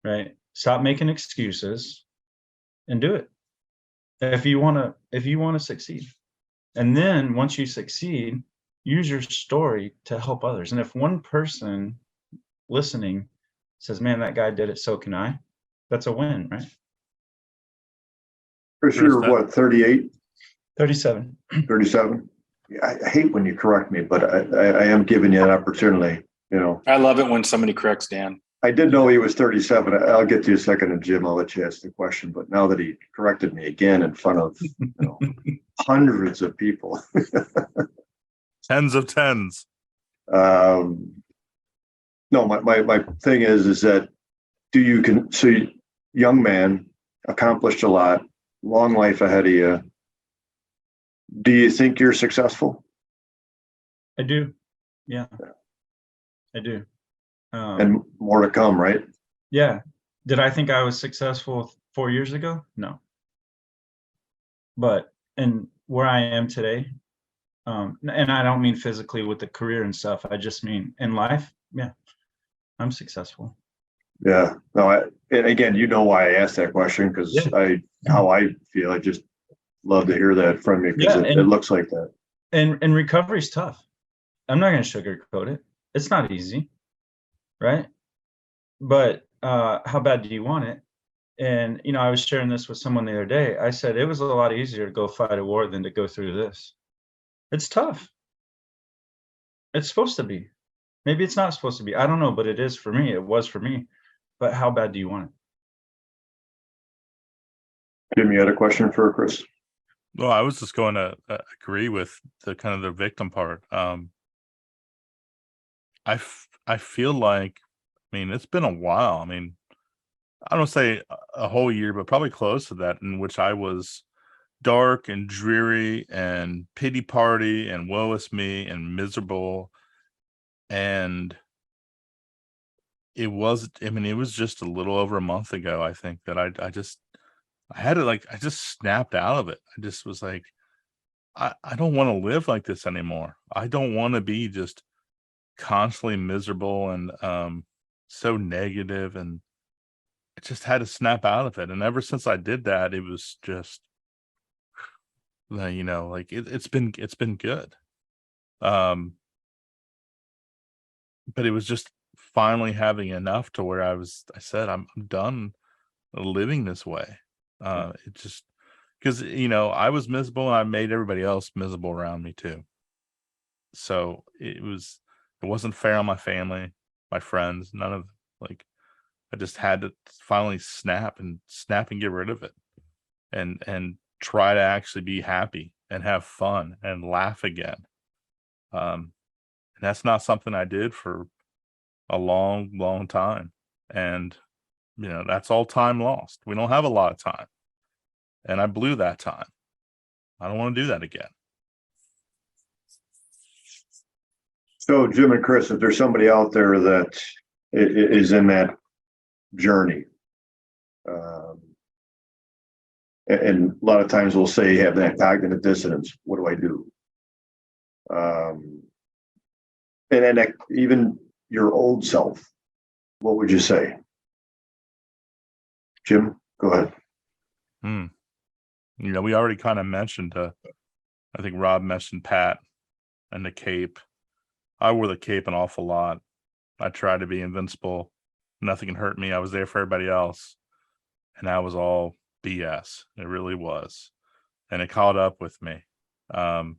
S4: right? Stop making excuses and do it. If you want to succeed. And then once you succeed, use your story to help others. And if one person listening says, man, that guy did it, so can I, that's a win, right?
S1: Chris, you're what, 38?
S4: 37.
S1: 37? Yeah, I hate when you correct me, but I am giving you an opportunity,
S2: I love it when somebody corrects Dan.
S1: I did know he was 37. I'll get to you a second, and Jim, I'll let you ask the question. But now that he corrected me again in front of hundreds of people.
S3: Tens of tens.
S1: No, my thing is that young man, accomplished a lot, long life ahead of you. Do you think you're successful?
S4: I do. Yeah. I do.
S1: And more to come, right?
S4: Yeah. Did I think I was successful 4 years ago? No. But and where I am today, and I don't mean physically with the career and stuff. I just mean in life. Yeah, I'm successful.
S1: Yeah. No. And again, why I asked that question, because how I feel. I just love to hear that from you, because it looks like that.
S4: And recovery is tough. I'm not going to sugarcoat it. It's not easy, right? But how bad do you want it? And I was sharing this with someone the other day. I said it was a lot easier to go fight a war than to go through this. It's tough. It's supposed to be. Maybe it's not supposed to be. I don't know, but it is for me. It was for me. But how bad do you want it?
S1: Jim, you had a question for Chris?
S3: Well, I was just going to agree with the kind of the victim part. I feel like, I mean, it's been a while. I mean, I don't say a whole year, but probably close to that, in which I was dark and dreary and pity party and woe is me and miserable. And it was, I mean, it was just a little over a month ago, I think, that I had to, like, I just snapped out of it. I just was like, I don't want to live like this anymore. I don't want to be just constantly miserable and so negative, and I just had to snap out of it. And ever since I did that, it was just like it's been good. But it was just finally having enough to where I said I'm done living this way. It just, because I was miserable and I made everybody else miserable around me too. So it wasn't fair on my family, my friends, none of, like, I just had to finally snap and get rid of it and try to actually be happy and have fun and laugh again. And that's not something I did for a long, long time. And, that's all time lost. We don't have a lot of time. And I blew that time. I don't want to do that again.
S1: So Jim and Chris, if there's somebody out there that is in that journey, and a lot of times we'll say have that cognitive dissonance, what do I do? And then even your old self, what would you say? Jim, go ahead.
S3: We already kind of mentioned, I think Rob mentioned Pat and the cape. I wore the cape an awful lot. I tried to be invincible. Nothing can hurt me. I was there for everybody else. And that was all BS. It really was. And it caught up with me. And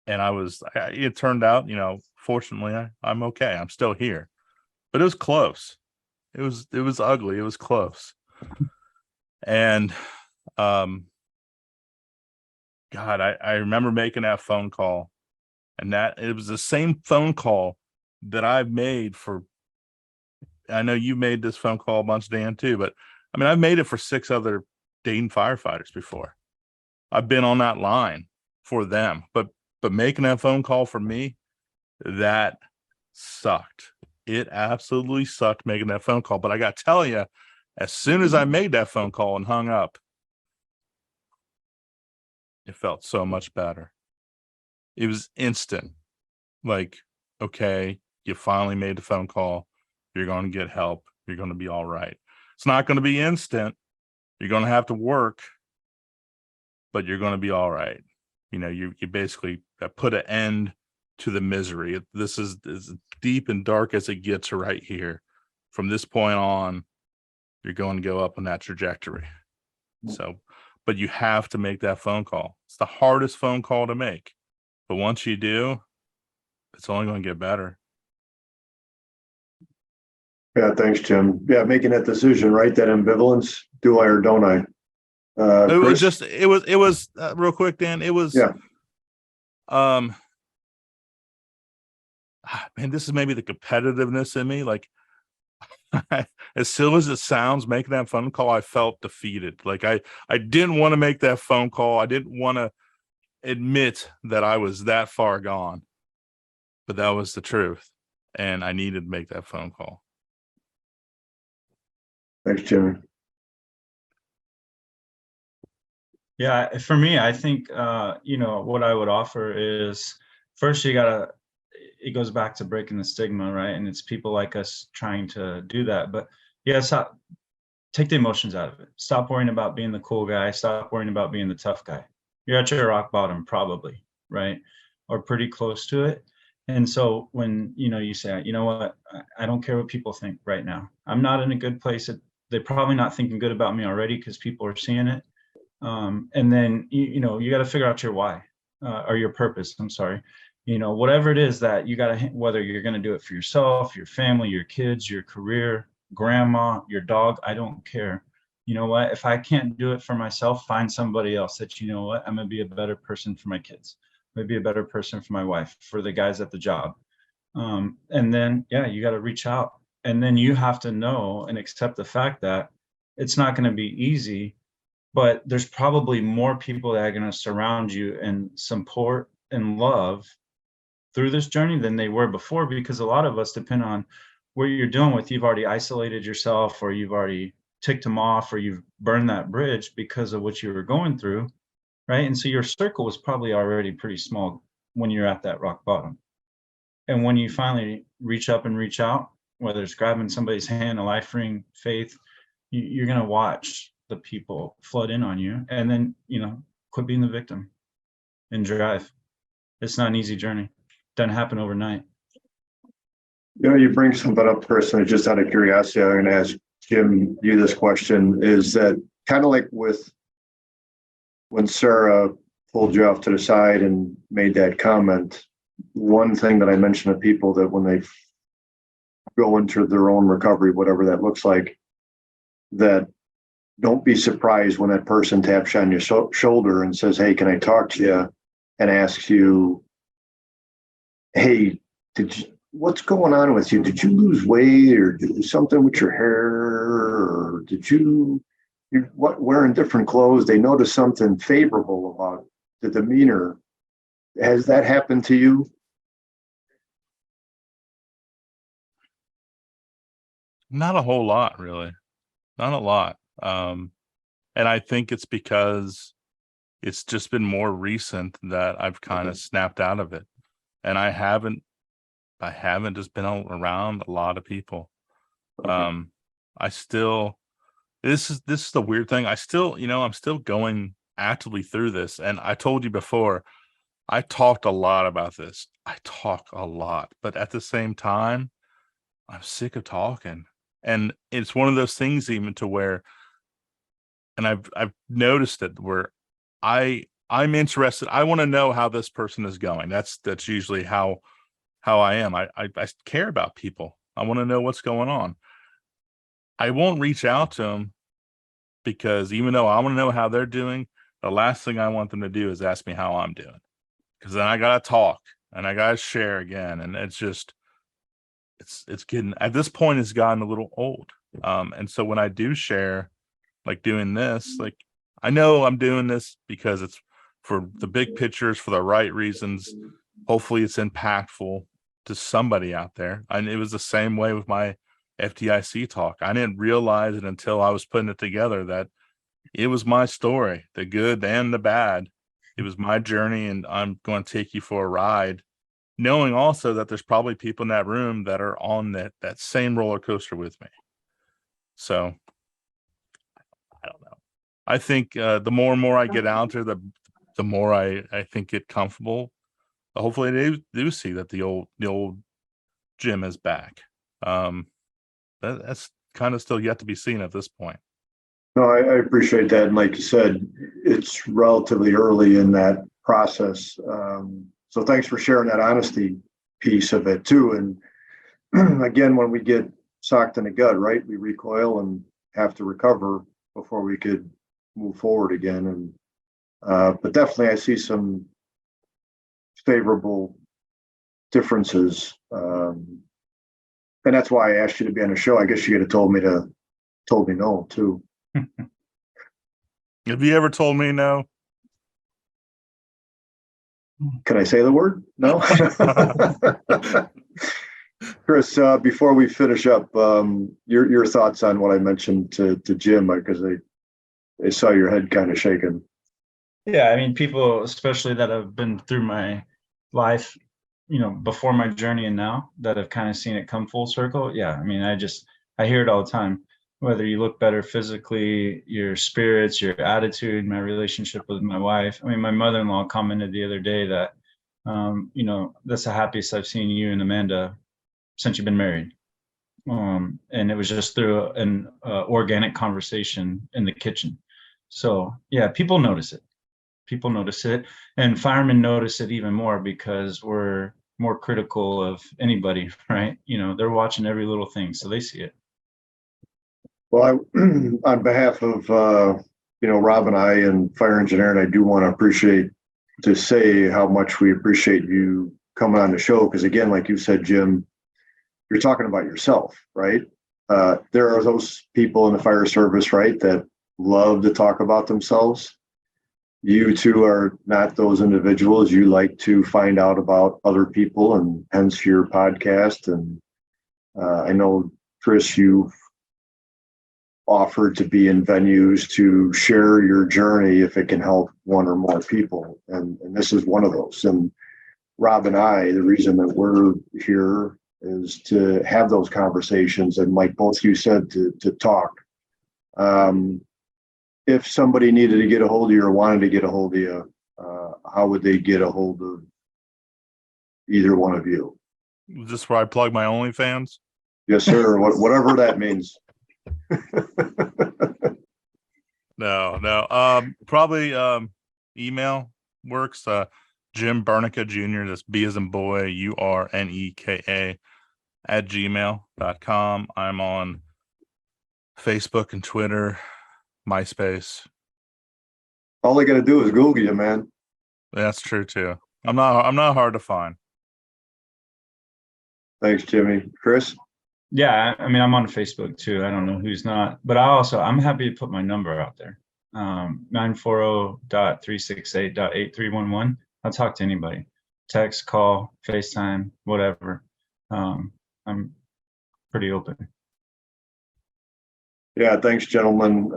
S3: it turned out, fortunately, I'm okay. I'm still here. But it was close. It was ugly. It was close. And God, I remember making that phone call, and that it was the same phone call that I've made for, I know you made this phone call a bunch, Dan, too, but I mean, I've made it for 6 other Dayton firefighters before. I've been on that line for them, but making that phone call for me, that sucked. It absolutely sucked making that phone call. But I got to tell you, as soon as I made that phone call and hung up, it felt so much better. It was instant. Like, okay, you finally made the phone call. You're going to get help. You're going to be all right. It's not going to be instant. You're going to have to work, but you're going to be all right. You basically put an end to the misery. This is as deep and dark as it gets right here. From this point on, you're going to go up on that trajectory. So, but you have to make that phone call. It's the hardest phone call to make. But once you do, it's only going to get better.
S1: Yeah, thanks, Jim. Yeah, making that decision, right? That ambivalence, do I or don't I?
S3: It was
S1: Chris?
S3: it was real quick, Dan. It was,
S1: Yeah.
S3: Man, this is maybe the competitiveness in me. Like, as silly as it sounds, making that phone call, I felt defeated. Like I didn't want to make that phone call. I didn't want to admit that I was that far gone, but that was the truth. And I needed to make that phone call.
S1: Thanks, Jimmy.
S4: Yeah, for me, I think what I would offer is, first it goes back to breaking the stigma, right? And it's people like us trying to do that. But take the emotions out of it. Stop worrying about being the cool guy. Stop worrying about being the tough guy. You're at your rock bottom, probably, right? Or pretty close to it. And so when, you say, you know what, I don't care what people think right now. I'm not in a good place. They're probably not thinking good about me already because people are seeing it. And then, you got to figure out your why, or your purpose. I'm sorry. Whatever it is that you got to, whether you're going to do it for yourself, your family, your kids, your career, grandma, your dog, I don't care. you know what, if I can't do it for myself, find somebody else that, you know what, I'm going to be a better person for my kids, maybe a better person for my wife, for the guys at the job. And then, yeah, you got to reach out, and then you have to know and accept the fact that it's not going to be easy, but there's probably more people that are going to surround you and support and love through this journey than they were before, because a lot of us depend on what you're dealing with. You've already isolated yourself, or you've already ticked them off, or you've burned that bridge because of what you were going through, right? And so your circle was probably already pretty small when you're at that rock bottom. And when you finally reach up and reach out, whether it's grabbing somebody's hand, a life ring, faith, you're going to watch the people flood in on you, and then, you know, quit being the victim and drive. It's not an easy journey. Doesn't happen overnight.
S1: You know, you bring something up, personally, just out of curiosity. I'm going to ask Jim you this question. Is that kind of like with when Sarah pulled you off to the side and made that comment? One thing that I mention to people, that when they go into their own recovery, whatever that looks like, that don't be surprised when that person taps you on your shoulder and says, "Hey, can I talk to you?" and asks you, "Hey, what's going on with you? Did you lose weight, or something with your hair, or did you're wearing different clothes?" They notice something favorable about the demeanor. Has that happened to you?
S3: Not a whole lot, really. Not a lot. And I think it's because it's just been more recent that I've kind of snapped out of it. And I haven't just been around a lot of people.
S1: Okay.
S3: I still, this is the weird thing. I still, I'm still going actively through this. And I told you before, I talked a lot about this. I talk a lot, but at the same time, I'm sick of talking. And it's one of those things, even to where, and I've noticed it, where I'm interested. I want to know how this person is going. That's usually how I am. I care about people. I want to know what's going on. I won't reach out to them, because even though I want to know how they're doing, the last thing I want them to do is ask me how I'm doing, because then I gotta talk and I gotta share again, and it's just it's getting, at this point, it's gotten a little old. And so when I do share, like doing this, like, I know I'm doing this because it's for the big pictures, for the right reasons. Hopefully it's impactful to somebody out there. And it was the same way with my FDIC talk. I didn't realize it until I was putting it together that it was my story, the good and the bad. It was my journey, and I'm going to take you for a ride, knowing also that there's probably people in that room that are on that same roller coaster with me. So I don't know. I think the more and more I get out there, the more I think get comfortable. Hopefully they do see that the old Jim is back. That's kind of still yet to be seen at this point.
S1: No, I appreciate that. And like you said, it's relatively early in that process. So thanks for sharing that honesty piece of it too. And again, when we get socked in the gut, right, we recoil and have to recover before we could move forward again. And but definitely I see some favorable differences. And that's why I asked you to be on the show. I guess you could have told me no too.
S3: Have you ever told me no?
S1: Can I say the word? No. Chris, before we finish up, your thoughts on what I mentioned to Jim, because I saw your head kind of shaking.
S4: Yeah, I mean, people, especially that have been through my life, before my journey and now, that have kind of seen it come full circle. Yeah, I mean, I hear it all the time. Whether you look better physically, your spirits, your attitude, my relationship with my wife. I mean, my mother-in-law commented the other day that, that's the happiest I've seen you and Amanda since you've been married. And it was just through an organic conversation in the kitchen. So yeah, people notice it. People notice it, and firemen notice it even more because we're more critical of anybody, right? They're watching every little thing, so they see it.
S1: Well, on behalf of, Rob and I and fire engineering, I do want to say how much we appreciate you coming on the show. Because again, like you said, Jim, you're talking about yourself, right? There are those people in the fire service, right, that love to talk about themselves. You two are not those individuals. You like to find out about other people, and hence your podcast. And I know, Chris, you've offered to be in venues to share your journey if it can help one or more people. And this is one of those. And Rob and I, the reason that we're here is to have those conversations. And like both you said, to talk. If somebody needed to get a hold of you or wanted to get a hold of you, how would they get a hold of either one of you?
S3: Is this where I plug my OnlyFans?
S1: Yes, sir. Whatever that means.
S3: No. Probably email works. Jim Burneka Jr. That's B as in boy, URNEKA @gmail.com. I'm on Facebook and Twitter, MySpace.
S1: All they got to do is Google you, man.
S3: That's true too. I'm not hard to find.
S1: Thanks, Jimmy. Chris?
S4: Yeah, I mean, I'm on Facebook too. I don't know who's not, but I'm happy to put my number out there. 940.368.8311. I'll talk to anybody. Text, call, FaceTime, whatever. I'm pretty open.
S1: Yeah, thanks, gentlemen.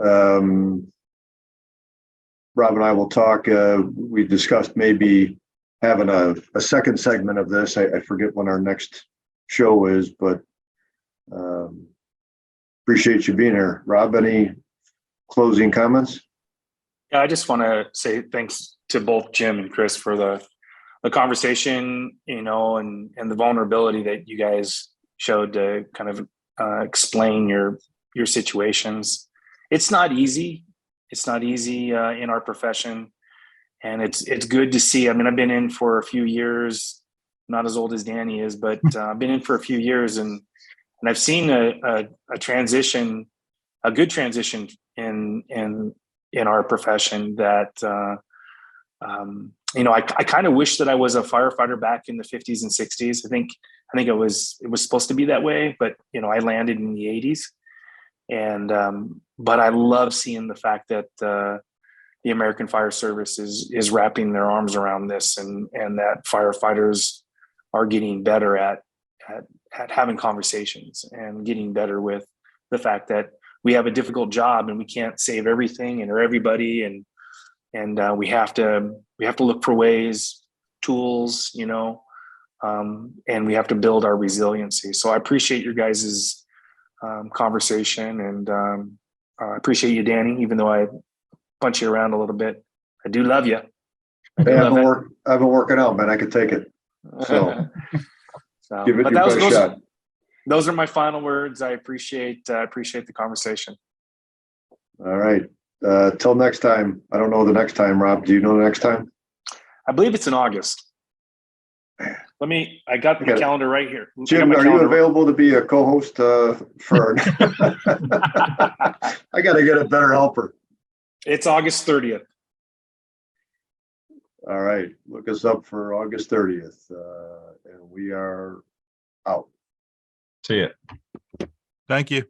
S1: Rob and I will talk. We discussed maybe having a second segment of this. I forget when our next show is, but appreciate you being here. Rob, any closing comments?
S2: Yeah, I just want to say thanks to both Jim and Chris for the conversation, and the vulnerability that you guys showed to kind of explain your situations. It's not easy. It's not easy in our profession, and it's good to see. I mean, I've been in for a few years, not as old as Danny is, but I've been in for a few years, and I've seen a transition, a good transition in our profession that, I kind of wish that I was a firefighter back in the 50s and 60s. I think it was supposed to be that way, but, I landed in the 80s. And, but I love seeing the fact that the American Fire Service is wrapping their arms around this, and that firefighters are getting better at having conversations and getting better with the fact that we have a difficult job and we can't save everything or everybody. And we have to look for ways, tools, and we have to build our resiliency. So I appreciate your guys's conversation, and I appreciate you, Danny, even though I punch you around a little bit. I do love you.
S1: I've been working out, man. I could take it. So, give it your best shot.
S2: Those are my final words. I appreciate the conversation.
S1: All right. Till next time. I don't know the next time, Rob. Do you know the next time?
S2: I believe it's in August. I got the calendar right here.
S1: Jim, are you available to be a co-host for? I got to get a better helper.
S2: It's August 30th.
S1: All right. Look us up for August 30th. And we are out.
S4: See ya.
S3: Thank you.